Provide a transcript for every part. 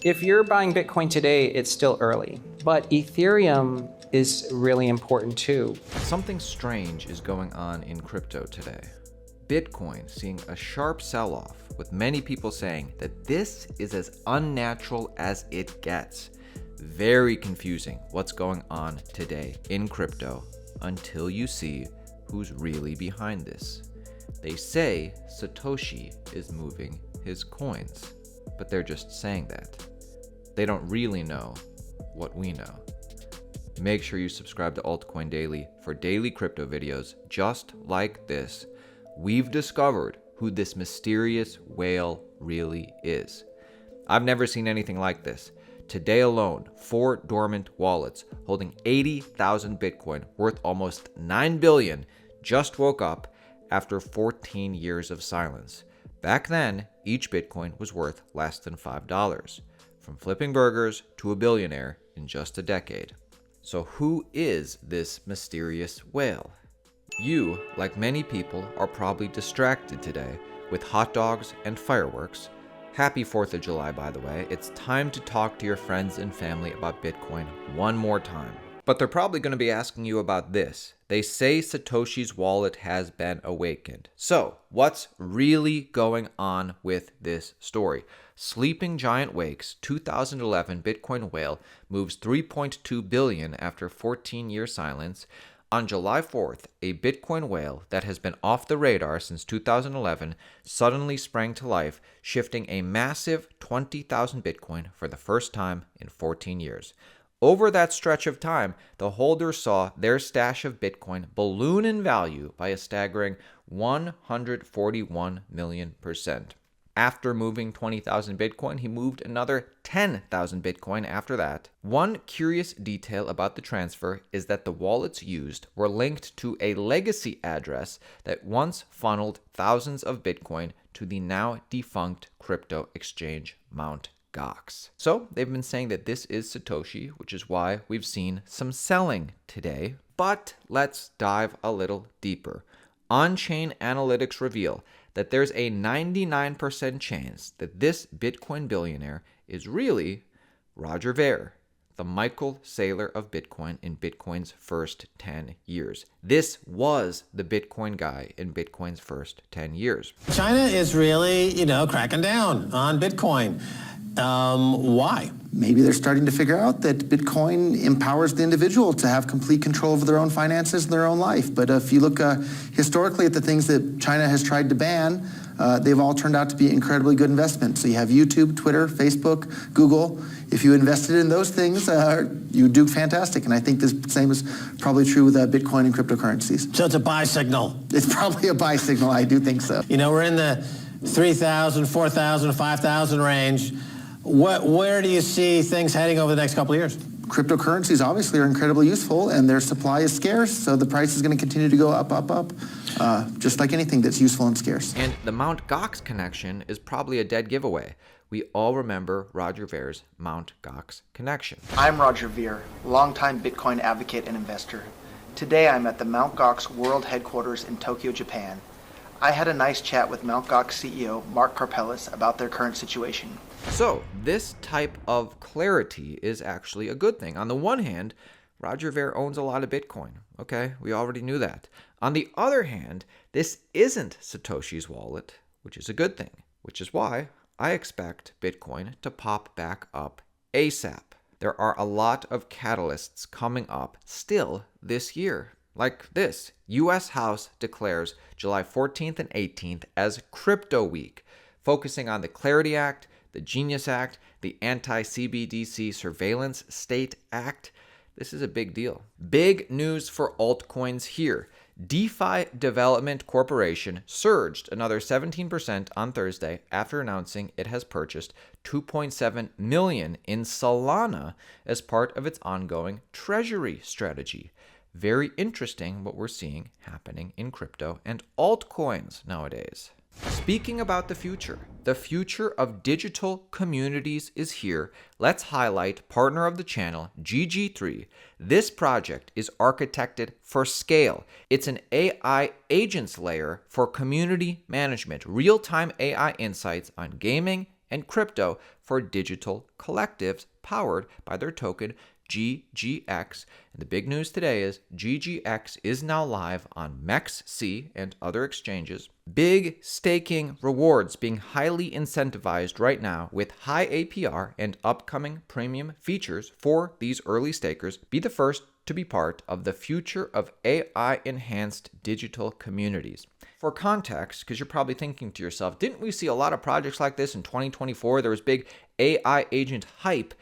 If you're buying Bitcoin today, it's still early, but Ethereum is really important too. Something strange is going on in crypto today. Bitcoin seeing a sharp sell-off, with many people saying that this is as unnatural as it gets. Very confusing what's going on today in crypto until you see who's really behind this. They say Satoshi is moving his coins, but they're just saying that. They don't really know what we know. Make sure you subscribe to Altcoin Daily for daily crypto videos just like this. We've discovered who this mysterious whale really is. I've never seen anything like this. Today alone, 4 dormant wallets holding 80,000 Bitcoin worth almost $9 billion just woke up after 14 years of silence. Back then, each Bitcoin was worth less than $5. From flipping burgers to a billionaire in just a decade. So who is this mysterious whale? You, like many people, are probably distracted today with hot dogs and fireworks. Happy 4th of July, by the way. It's time to talk to your friends and family about Bitcoin one more time. But they're probably going to be asking you about this. They say Satoshi's wallet has been awakened. So, what's really going on with this story? Sleeping giant wakes, 2011 Bitcoin whale moves $3.2 billion after 14-year silence. On July 4th, a Bitcoin whale that has been off the radar since 2011 suddenly sprang to life, shifting a massive 20,000 Bitcoin for the first time in 14 years. Over that stretch of time, the holders saw their stash of Bitcoin balloon in value by a staggering 141 million%. After moving 20,000 Bitcoin, he moved another 10,000 Bitcoin after that. One curious detail about the transfer is that the wallets used were linked to a legacy address that once funneled thousands of Bitcoin to the now defunct crypto exchange Mt. Gox. So they've been saying that this is Satoshi, which is why we've seen some selling today. But let's dive a little deeper. On-chain analytics reveal that there's a 99% chance that this Bitcoin billionaire is really Roger Ver, the Michael Saylor of Bitcoin in Bitcoin's first 10 years. This was the Bitcoin guy in Bitcoin's first 10 years. China is really, cracking down on Bitcoin. Why? Maybe they're starting to figure out that Bitcoin empowers the individual to have complete control over their own finances and their own life. But if you look historically at the things that China has tried to ban, they've all turned out to be incredibly good investments. So you have YouTube, Twitter, Facebook, Google. If you invested in those things, you would do fantastic. And I think the same is probably true with Bitcoin and cryptocurrencies. So it's a buy signal. It's probably a buy signal. I do think so. We're in the 3,000, 4,000, 5,000 range. Where do you see things heading over the next couple of years? Cryptocurrencies obviously are incredibly useful, and their supply is scarce, so the price is going to continue to go up, just like anything that's useful and scarce. And the Mt. Gox connection is probably a dead giveaway. We all remember Roger Ver's Mt. Gox connection. I'm Roger Ver, longtime Bitcoin advocate and investor. Today I'm at the Mt. Gox World Headquarters in Tokyo, Japan. I had a nice chat with Mt. Gox CEO Mark Karpeles about their current situation. So, this type of clarity is actually a good thing. On the one hand, Roger Ver owns a lot of Bitcoin. Okay, we already knew that. On the other hand, this isn't Satoshi's wallet, which is a good thing, which is why I expect Bitcoin to pop back up ASAP. There are a lot of catalysts coming up still this year. Like this, U.S. House declares July 14th and 18th as Crypto Week, focusing on the Clarity Act, the Genius Act, the Anti-CBDC Surveillance State Act. This is a big deal. Big news for altcoins here. DeFi Development Corporation surged another 17% on Thursday after announcing it has purchased $2.7 million in Solana as part of its ongoing treasury strategy. Very interesting what we're seeing happening in crypto and altcoins nowadays. Speaking about the future of digital communities is here. Let's highlight partner of the channel, GG3. This project is architected for scale. It's an AI agents layer for community management, real-time AI insights on gaming, and crypto for digital collectives powered by their token GGX. And the big news today is GGX is now live on MEXC and other exchanges. Big staking rewards being highly incentivized right now with high APR and upcoming premium features for these early stakers. Be the first to be part of the future of AI-enhanced digital communities. For context, because you're probably thinking to yourself, didn't we see a lot of projects like this in 2024? There was big AI agent hype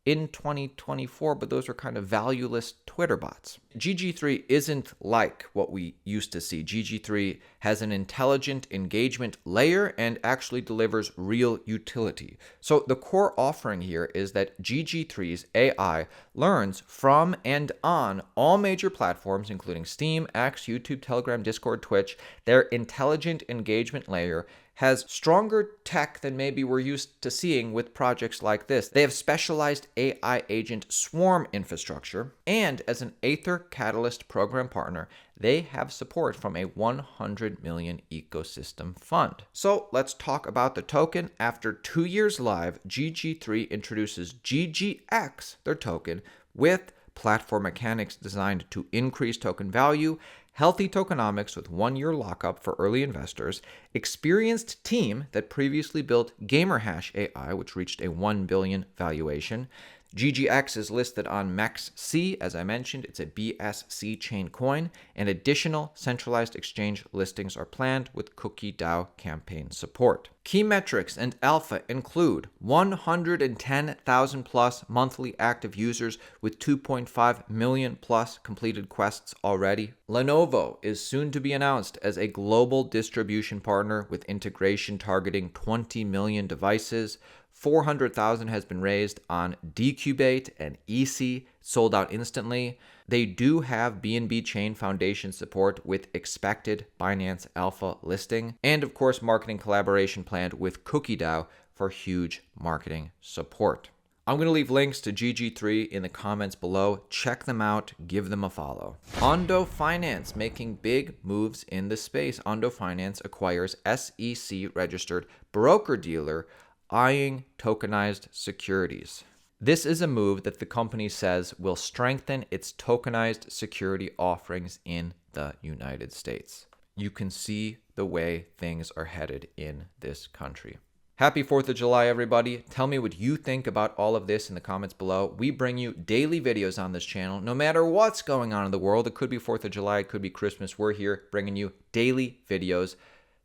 in 2024, but those were kind of valueless Twitter bots. GG3 isn't like what we used to see. GG3 has an intelligent engagement layer and actually delivers real utility. So the core offering here is that GG3's AI learns from and on all major platforms, including Steam, X, YouTube, Telegram, Discord, Twitch. Their intelligent engagement layer has stronger tech than maybe we're used to seeing with projects like this. They have specialized AI agent swarm infrastructure, and as an Aether Catalyst program partner, they have support from a 100 million ecosystem fund. So let's talk about the token. After 2 years live, GG3 introduces GGX, their token, with platform mechanics designed to increase token value, healthy tokenomics with 1 year lockup for early investors, experienced team that previously built GamerHash AI, which reached a 1 billion valuation. GGX is listed on MEXC. As I mentioned, it's a BSC chain coin, and additional centralized exchange listings are planned with CookieDAO campaign support. Key metrics and alpha include 110,000 plus monthly active users with 2.5 million plus completed quests already. Lenovo is soon to be announced as a global distribution partner with integration targeting 20 million devices. 400,000 has been raised on Decubate and EC, sold out instantly. They do have BNB Chain Foundation support with expected Binance Alpha listing, and of course marketing collaboration planned with CookieDAO for huge marketing support. I'm going to leave links to GG3 in the comments below. Check them out, give them a follow. Ondo Finance making big moves in the space. Ondo Finance acquires SEC registered broker-dealer eyeing tokenized securities. This is a move that the company says will strengthen its tokenized security offerings in the United States. You can see the way things are headed in this country. Happy 4th of July, everybody. Tell me what you think about all of this in the comments below. We bring you daily videos on this channel, no matter what's going on in the world. It could be 4th of July, it could be Christmas. We're here bringing you daily videos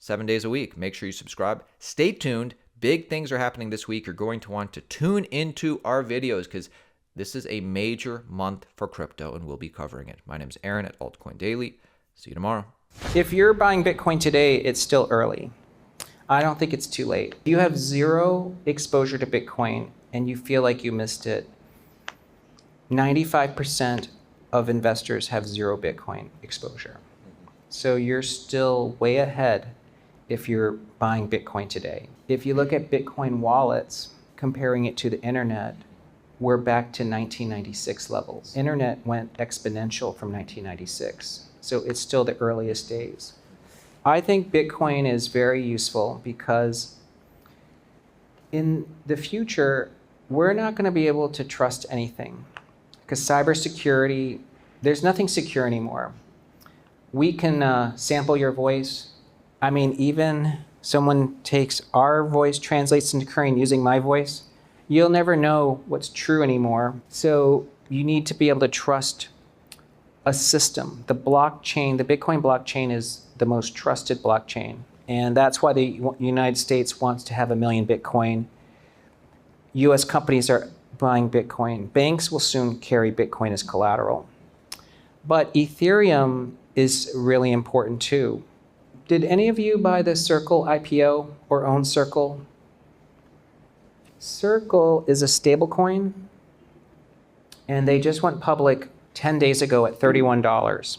7 days a week. Make sure you subscribe. Stay tuned. Big things are happening this week. You're going to want to tune into our videos because this is a major month for crypto and we'll be covering it. My name's Aaron at Altcoin Daily. See you tomorrow. If you're buying Bitcoin today, it's still early. I don't think it's too late. If you have zero exposure to Bitcoin and you feel like you missed it, 95% of investors have zero Bitcoin exposure. So you're still way ahead if you're buying Bitcoin today. If you look at Bitcoin wallets, comparing it to the internet, we're back to 1996 levels. Internet went exponential from 1996, so it's still the earliest days. I think Bitcoin is very useful because in the future, we're not going to be able to trust anything because cybersecurity, there's nothing secure anymore. We can sample your voice. I mean, even someone takes our voice, translates into Korean using my voice, you'll never know what's true anymore. So you need to be able to trust a system. The blockchain, the Bitcoin blockchain is the most trusted blockchain. And that's why the United States wants to have 1 million Bitcoin. US companies are buying Bitcoin. Banks will soon carry Bitcoin as collateral. But Ethereum is really important too. Did any of you buy the Circle IPO or own Circle? Circle is a stablecoin, and they just went public 10 days ago at $31.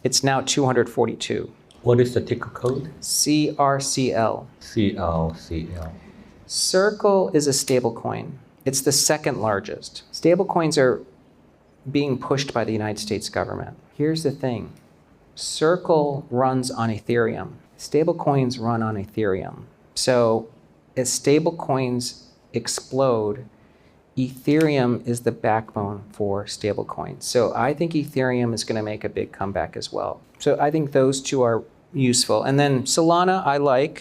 It's now $242. What is the ticker code? CRCL. CRCL. Circle is a stablecoin. It's the second largest. Stablecoins are being pushed by the United States government. Here's the thing. Circle runs on Ethereum. Stablecoins run on Ethereum. So as stablecoins explode, Ethereum is the backbone for stablecoins. So I think Ethereum is going to make a big comeback as well. So I think those two are useful. And then Solana, I like.